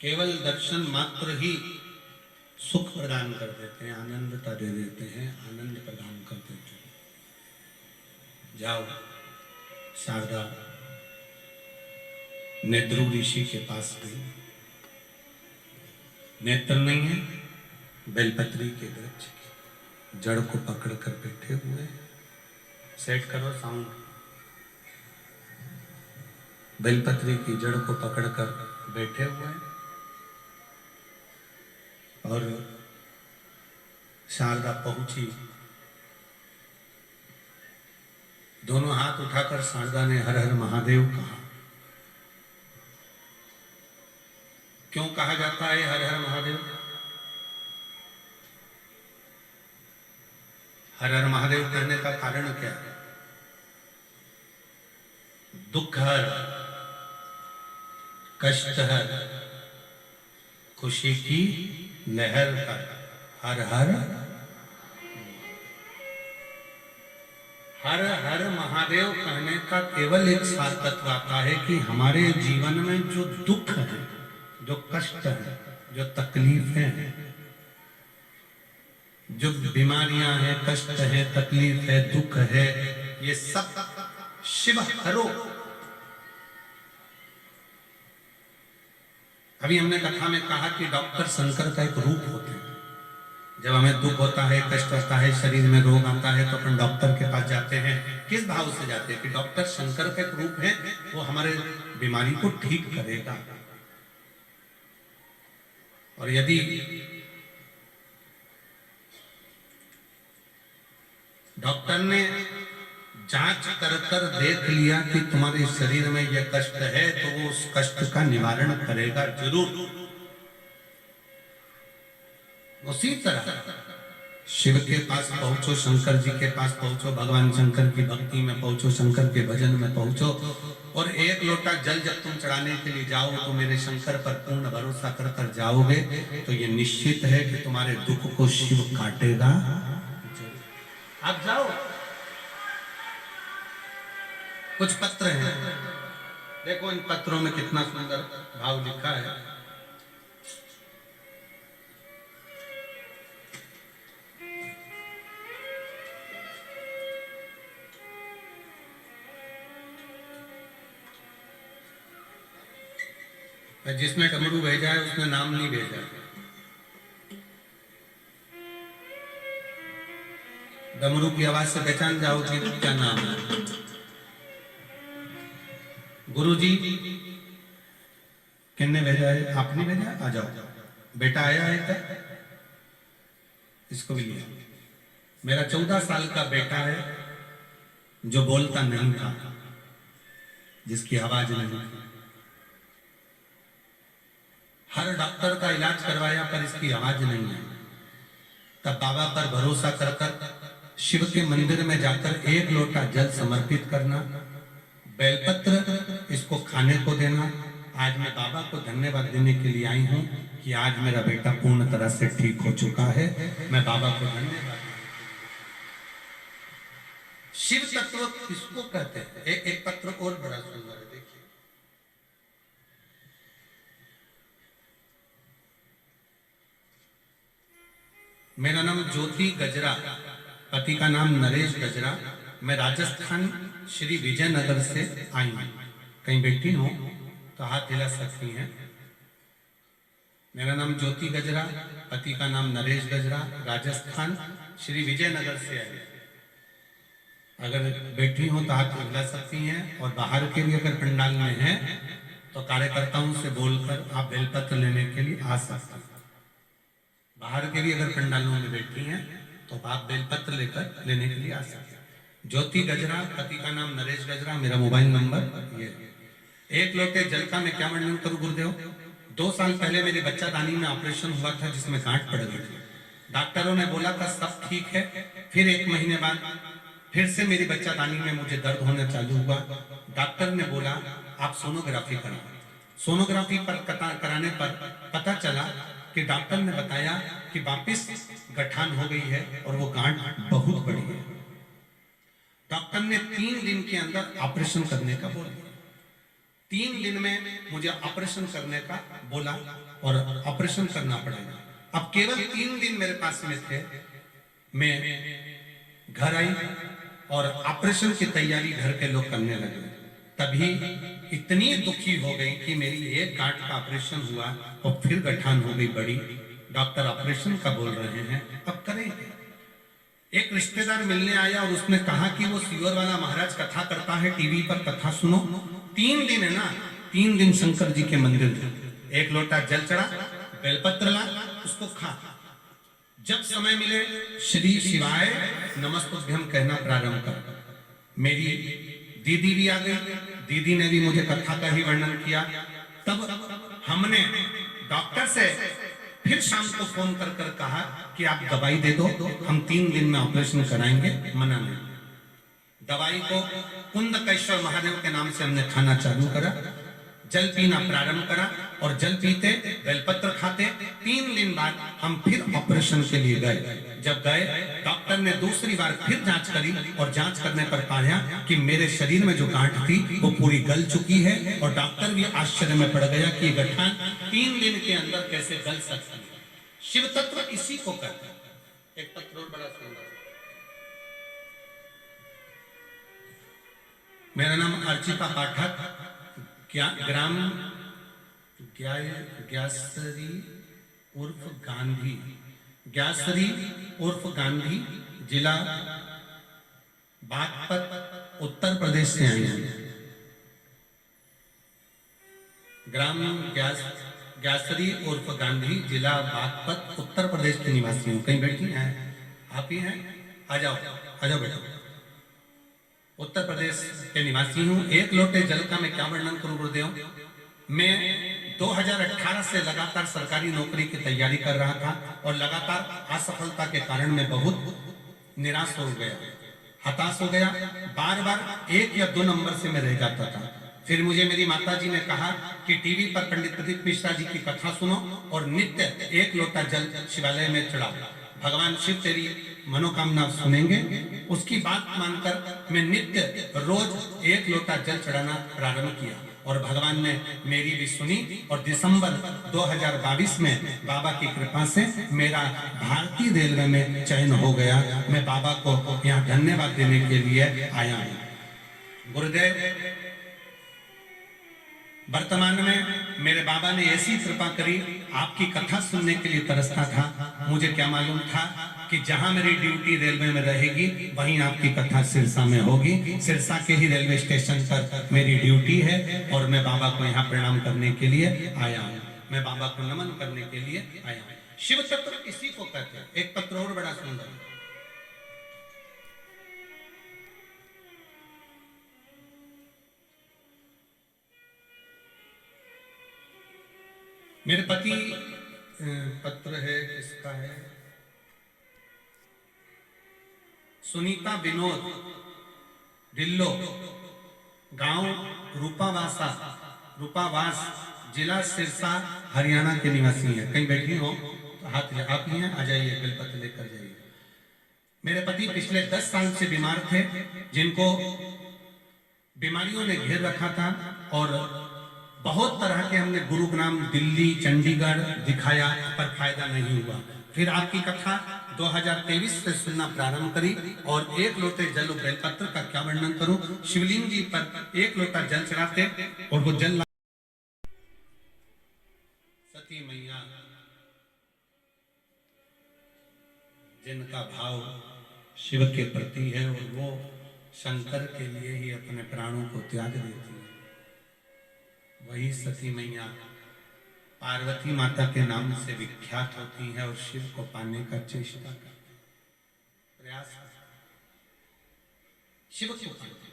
केवल दर्शन मात्र ही सुख प्रदान कर देते हैं, आनंदता दे देते हैं, आनंद प्रदान कर देते हैं। जाओ शारदा नेत्रु ऋषि के पास गई। नेत्र नहीं है, बेलपत्री के वृक्ष की जड़ को पकड़ कर बैठे हुए। सेट करो साउंड। बेलपत्री की जड़ को पकड़कर बैठे हुए और शारदा पहुंची। दोनों हाथ उठाकर शारदा ने हर हर महादेव कहा। क्यों कहा जाता है हर हर महादेव? हर हर महादेव कहने का कारण क्या है? दुख हर, कष्ट हर, खुशी की लहर कर, हर हर हर हर महादेव कहने का केवल एक सार्थक आता है कि हमारे जीवन में जो दुख है, जो कष्ट है, जो तकलीफें हैं, जो बीमारियां हैं, कष्ट है, तकलीफ है, दुख है, ये सब शिव हरो। अभी हमने कथा में कहा कि डॉक्टर शंकर का एक रूप होते हैं। जब हमें दुख होता है, कष्ट होता है, शरीर में रोग आता है तो अपन डॉक्टर के पास जाते हैं। किस भाव से जाते हैं कि डॉक्टर शंकर का एक रूप है, वो हमारे बीमारी को ठीक करेगा। और यदि डॉक्टर ने जांच कर कर देख लिया कि तुम्हारे शरीर में यह कष्ट है, तो वो उस कष्ट का निवारण करेगा जरूर। उसी तरह शिव के पास पहुंचो, शंकर जी के पास पहुंचो, भगवान शंकर की भक्ति में पहुंचो, शंकर के भजन में पहुंचो, और एक लोटा जल जब तुम चढ़ाने के लिए जाओ तो मेरे शंकर पर पूर्ण भरोसा कर कर जाओगे तो ये निश्चित है कि तुम्हारे दुख को शिव काटेगा। आप जाओ। कुछ पत्र हैं, देखो इन पत्रों में कितना सुंदर भाव लिखा है। जिसने डमरू भेजा है उसने नाम नहीं भेजा। डमरू की आवाज से पहचान जाओ कि क्या नाम है। गुरुजी किसने भेजा है? आपने भेजा? आ जाओ। बेटा आया है क्या? इसको भी लिया। मेरा 14 साल का बेटा है जो बोलता नहीं था, जिसकी आवाज नहीं थी। हर डॉक्टर का इलाज करवाया पर इसकी आवाज नहीं है। तब बाबा पर भरोसा कर कर शिव के मंदिर में जाकर एक लोटा जल समर्पित करना, बेलपत्र इसको खाने को देना। आज मैं बाबा को धन्यवाद देने के लिए आई हूं कि आज मेरा बेटा पूर्ण तरह से ठीक हो चुका है। मैं बाबा को धन्यवाद। शिव तत्व किसको कहते हैं? एक पत्र और बड़ा सुंदर है, देखिए। मेरा नाम ज्योति गजरा, पति का नाम नरेश गजरा। मैं राजस्थान श्री विजयनगर से आई हूं। कहीं बैठी हो तो हाथ हिला सकती हैं। मेरा नाम ज्योति गजरा, पति का नाम नरेश गजरा, राजस्थान श्री विजयनगर से आई। अगर बैठी हो तो हाथ हिला सकती हैं। और बाहर के भी अगर पंडाल में हैं तो कार्यकर्ताओं से बोलकर आप बेलपत्र लेने के लिए आ सकते हैं। बाहर के भी अगर पंडालों में बैठी हैं तो आप बेलपत्र लेकर लेने के लिए आ सकते हैं। ज्योति गजरा, पति का नाम नरेश गजरा, मेरा मोबाइल नंबर ये। एक लोटे जल का मैं क्या वर्णन करूं गुरुदेव? 2 साल पहले मेरे बच्चा दानी में ऑपरेशन हुआ था जिसमें गांठ पड़ गई थी। डॉक्टरों ने बोला था सब ठीक है। फिर 1 महीने बाद फिर से मेरी बच्चा दानी में मुझे दर्द होना चालू हुआ। डॉक्टर ने बोला आप सोनोग्राफी कराओ। सोनोग्राफी पर कराने पर पता चला कि डॉक्टर ने बताया कि वापिस गठान हो गई है और वो गांठ बहुत बड़ी है। डॉक्टर ने 3 दिन के अंदर ऑपरेशन करने का बोला। 3 दिन में मुझे ऑपरेशन करने का बोला और ऑपरेशन करना पड़ेगा। अब केवल 3 दिन मेरे पास में थे। मैं घर आई और ऑपरेशन की तैयारी घर के लोग करने लगे। तभी इतनी दुखी हो गई कि मेरी एक गांठ का ऑपरेशन हुआ और फिर गठान हो गई बड़ी। डॉक्टर ऑपरेशन का बोल रहे हैं, अब करें। एक रिश्तेदार मिलने आया और उसने कहा कि वो सीवर वाला महाराज कथा करता है, टीवी पर कथा सुनो। 3 दिन है ना, 3 दिन शंकर जी के मंदिर जा, 1 लोटा जल चढ़ा, बेलपत्र ला, उसको खा। जब समय मिले श्री शिवाय नमस्तुभ्यम कहना प्रारंभ कर। मेरी दीदी भी आ गई, दीदी ने भी मुझे कथा का ही वर्णन किया। तब हमने डॉक्टर से फिर शाम को फोन कर कर कहा कि आप दवाई दे दो, हम 3 दिन में ऑपरेशन कराएंगे। मना नहीं। दवाई को कुंदकेश्वर महादेव के नाम से हमने खाना चालू करा, जल पीना प्रारंभ करा और जल पीते बेलपत्र खाते। 3 दिन बाद हम फिर ऑपरेशन के लिए गए। जब गए डॉक्टर ने दूसरी बार फिर जांच करी और जांच करने पर पाया कि मेरे शरीर में जो गांठ थी वो पूरी गल चुकी है। और डॉक्टर भी आश्चर्य में पड़ गया कि गठान 3 दिन के अंदर कैसे गल सकती है। शिव तत्व इसी को कहते हैं। एक पत्र और बड़ा सुंदर। मेरा नाम अर्चिता पाठक, ग्राम ग्यासरी उर्फ गांधी, ग्यासरी उर्फ गांधी, जिला बागपत, उत्तर प्रदेश से आई हूं। ग्राम ग्यासरी उर्फ गांधी, जिला बागपत, उत्तर प्रदेश की निवासी हूँ। कहीं बैठी हैं आप ही हैं? आ जाओ आ जाओ बेटा। उत्तर प्रदेश के निवासी हूँ। 1 लोटे जल का मैं क्या वर्णन करूं गुरुदेव। मैं 2018 से लगातार सरकारी नौकरी की तैयारी कर रहा था और लगातार असफलता के कारण मैं बहुत निराश हो गया, हताश हो गया। बार बार 1 या 2 नंबर से मैं रह जाता था। फिर मुझे मेरी माता जी ने कहा कि टीवी पर पंडित प्रदीप मिश्रा जी की कथा सुनो और नित्य 1 लोटा जल शिवालय में चढ़ाओ, भगवान शिव तेरी मनोकामना सुनेंगे। उसकी बात मानकर मैं नित्य रोज 1 लोटा जल चढ़ाना प्रारंभ किया और भगवान ने मेरी भी सुनी। और दिसंबर 2022 में बाबा की कृपा से मेरा भारतीय रेलवे में चयन हो गया। मैं बाबा को यहाँ धन्यवाद देने के लिए आया हूँ। गुरुदेव, वर्तमान में मेरे बाबा ने ऐसी कृपा करी, आपकी कथा सुनने के लिए तरसता था। मुझे क्या मालूम था कि जहां मेरी ड्यूटी रेलवे में रहेगी वहीं आपकी कथा सिरसा में होगी। सिरसा के ही रेलवे स्टेशन पर मेरी ड्यूटी है और मैं बाबा को यहाँ प्रणाम करने के लिए आया हूँ। मैं बाबा को नमन करने के लिए आया हूँ। शिव तत्व इसी को कहते हैं। एक पत्र और बड़ा सुंदर। मेरे पति, पत्र है, किसका है, सुनीता विनोद, डिल्लो, गांव रूपावास, जिला सिरसा, हरियाणा के निवासी हैं। कहीं बैठी हो तो हाथ आप ही हैं, आ जाइए, बेलपत्र लेकर जाइए। मेरे पति पिछले 10 साल से बीमार थे, जिनको बीमारियों ने घेर रखा था और बहुत तरह के हमने गुरुग्राम, दिल्ली, चंडीगढ़ दिखाया पर फायदा नहीं हुआ। फिर आपकी कथा 2023 से सुनना प्रारंभ करी और 1 लोटे जल बेलपत्र का क्या वर्णन करूं। शिवलिंग जी पर 1 लोटा जल चढ़ाते और वो जल सती मैया जिनका भाव शिव के प्रति है और वो शंकर के लिए ही अपने प्राणों को त्याग देती है, वही सती मैया पार्वती माता के नाम से विख्यात होती है और शिव को पाने का चेष्टा करती है, प्रयास करती है, शिव को पाने।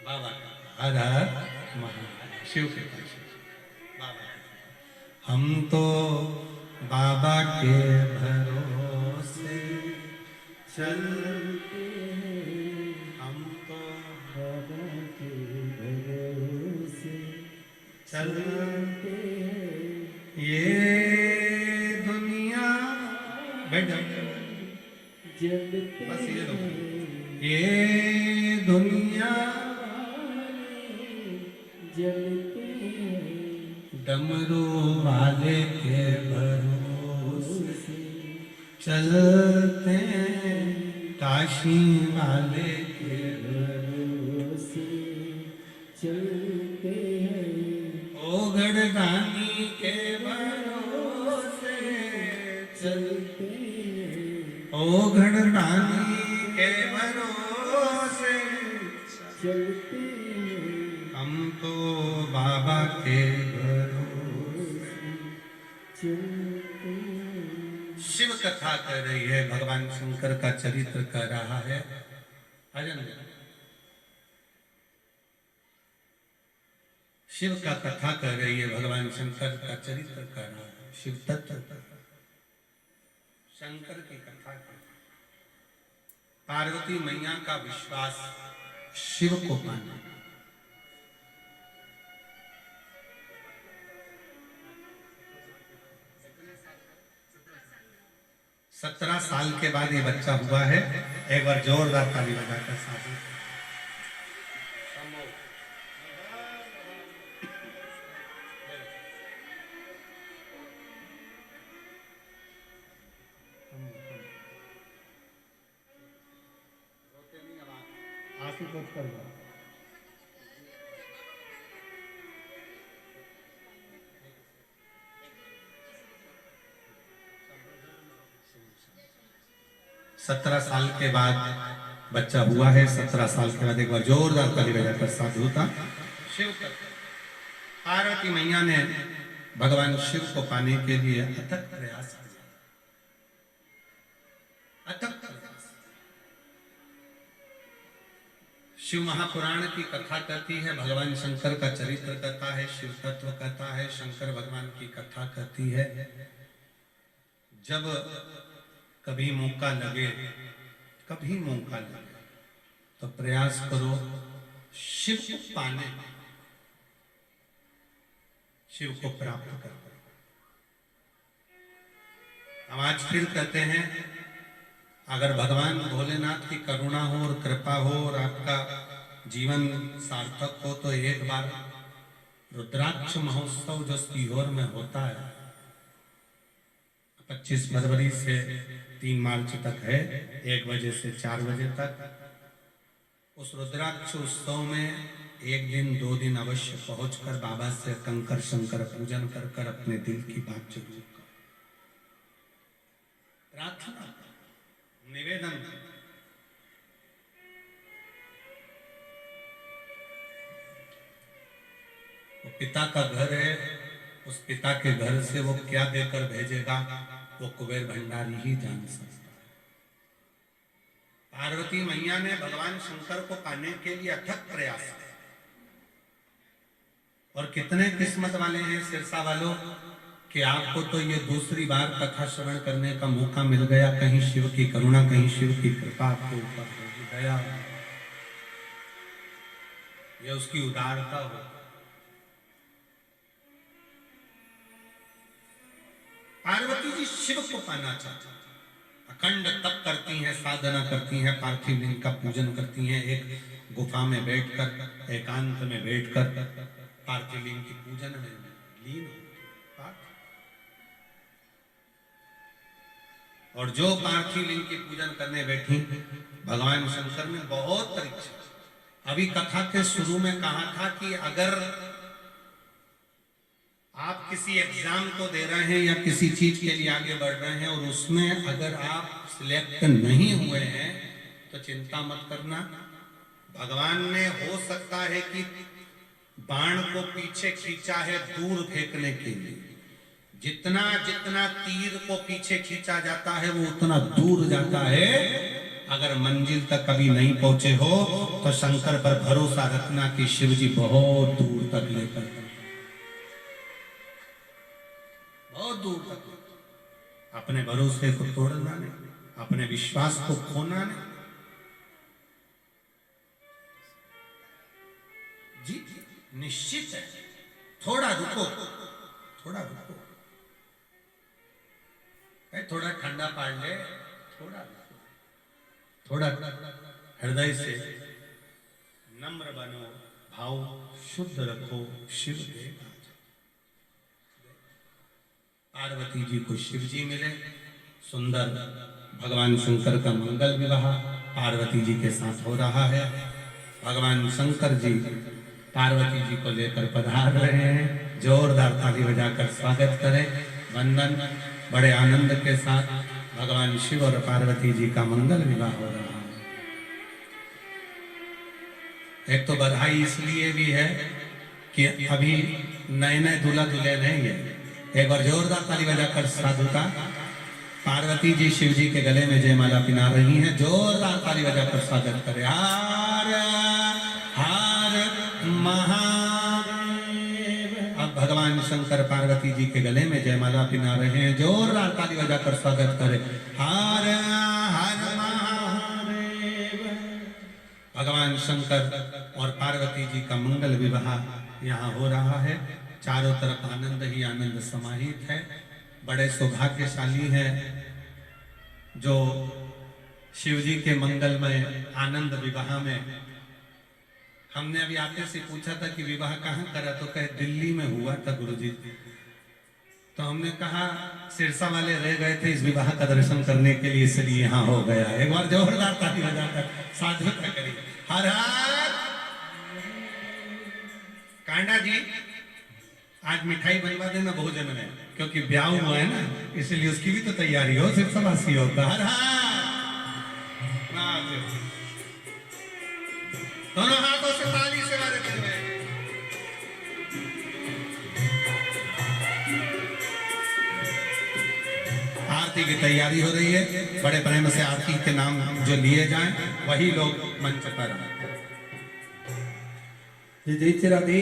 बाबा का हर हर महादेव, शिव के पास बाबा के। हम तो बाबा के भरोसे चलते हैं, हम तो बाबा के भरोसे चलते हैं, ये दुनिया बैठ बस ये लो, ये दुनिया जलते डमरू वाले के भरोसे चलते, काशी वाले के भरोसे चलते हैं, ओ गढ़दानी के भरोसे चलते, ओ गढ़दानी के भरोसे चलते, हम तो बाबा के भरोसे चलते। शिव कथा कर रही है, भगवान शंकर का चरित्र कर रहा है। भजन शिव का कथा कर रही है, भगवान शंकर का चरित्र कर रहा है, शिव तत्व शंकर की कथा कर। पार्वती मैया का विश्वास शिव को पाना। 17 साल के बाद ये बच्चा हुआ है। एक बार जोरदार ताली बजाकर साधु आशीर्वाद कर। 17 साल के बाद बच्चा हुआ है। 17 साल के बाद एक बार जोरदार ताली बजाकर साधु था। शिव पार्वती मैया ने भगवान शिव को पाने के लिए अथक प्रयास किया, अथक प्रयास। शिव महापुराण की कथा कहती है, भगवान शंकर का चरित्र कहता है, शिव तत्व कहता है, शंकर भगवान की कथा कहती है। जब कभी मौका लगे, कभी मौका लगे तो प्रयास करो शिव को पाने, शिव को प्राप्त कर। हम आज फिर कहते हैं, अगर भगवान भोलेनाथ की करुणा हो और कृपा हो और आपका जीवन सार्थक हो तो एक बार रुद्राक्ष महोत्सव जो सीहोर में होता है 25 फरवरी से 3 मार्च तक है, 1 बजे से 4 बजे तक, उस रुद्राक्ष उत्सव में 1 दिन 2 दिन अवश्य पहुंचकर बाबा से कंकर शंकर पूजन कर अपने दिल की बात जरूर कर, प्रार्थना निवेदन। वो पिता का घर है, उस पिता के घर से वो क्या देकर भेजेगा वो कुबेर भंडारी ही जान सकता है। पार्वती मैया ने भगवान शंकर को पाने के लिए अथक प्रयास किया। और कितने किस्मत वाले हैं सिरसा वालों कि आपको तो ये दूसरी बार कथा श्रवण करने का मौका मिल गया। कहीं शिव की करुणा, कहीं शिव की कृपा आपके ऊपर होगी, दया, ये उसकी उदारता हो। पार्वती जी शिव को पाना चाहती, अखंड तप करती हैं, साधना करती हैं, पार्थिव लिंग का पूजन करती हैं, एक गुफा में बैठकर, एकांत में बैठकर पार्थिव लिंग की पूजन में लीन होती। और जो पार्थिव लिंग की पूजन करने बैठी, भगवान शंकर ने बहुत परीक्षा। अभी कथा के शुरू में कहा था कि अगर आप किसी एग्जाम को दे रहे हैं या किसी चीज के लिए आगे बढ़ रहे हैं और उसमें अगर आप सिलेक्ट नहीं हुए हैं तो चिंता मत करना। भगवान ने हो सकता है कि बाण को पीछे खींचा है दूर फेंकने के लिए। जितना जितना तीर को पीछे खींचा जाता है वो उतना दूर जाता है। अगर मंजिल तक कभी नहीं पहुंचे हो तो शंकर पर भरोसा रखना कि शिव जी बहुत दूर तक लेकर बहुत दूर तक। अपने भरोसे को तोड़ना नहीं, अपने विश्वास को खोना नहीं। जी निश्चित है, थोड़ा रुको, थोड़ा रुको, थोड़ा ठंडा पाड़ ले, थोड़ा थोड़ा हृदय से नम्र बनो, भाव शुद्ध रखो। शिव देगा। पार्वती जी को शिव जी मिले, सुंदर भगवान शंकर का मंगल विवाह पार्वती जी के साथ हो रहा है। भगवान शंकर जी पार्वती जी को लेकर पधार रहे हैं। जोरदार ताली बजाकर स्वागत करें। वंदन बड़े आनंद के साथ भगवान शिव और पार्वती जी का मंगल विवाह हो रहा है। एक तो बधाई इसलिए भी है कि अभी नए नए दूल्हा दुल्हन नहीं है। एक बार जोरदार ताली बजाकर साधुता। पार्वती जी शिव जी के गले में जयमाला पिना रही हैं। जोरदार ताली बजाकर स्वागत करें। हर हर महादेव। अब भगवान शंकर पार्वती जी के गले में जयमाला पिना रहे हैं। जोरदार ताली बजाकर स्वागत करें। हर हर महादेव। भगवान शंकर और पार्वती जी का मंगल विवाह यहाँ हो रहा है। चारों तरफ आनंद ही आनंद समाहित है। बड़े सौभाग्यशाली हैं जो शिव जी के मंगलमय आनंद विवाह में। हमने अभी आते से पूछा था कि विवाह कहाँ करा, तो कहे दिल्ली में हुआ था गुरुजी। तो हमने कहा सिरसा वाले रह गए थे इस विवाह का दर्शन करने के लिए, इसलिए यहाँ हो गया। एक बार जोरदार ताली बजाकर साधुता करिए। हर हर। कांडा जी आज मिठाई बनवा देना भोजन में, क्योंकि ब्याह हुआ है ना, इसलिए उसकी भी तो तैयारी हो, सिर्फ सवासी होगा। हर दोनों हाथों से ताली से मारते हुए आरती की तैयारी हो रही है। बड़े प्रेम से आरती के नाम जो लिए जाएं वही लोग मंच पर। जय जय राधे।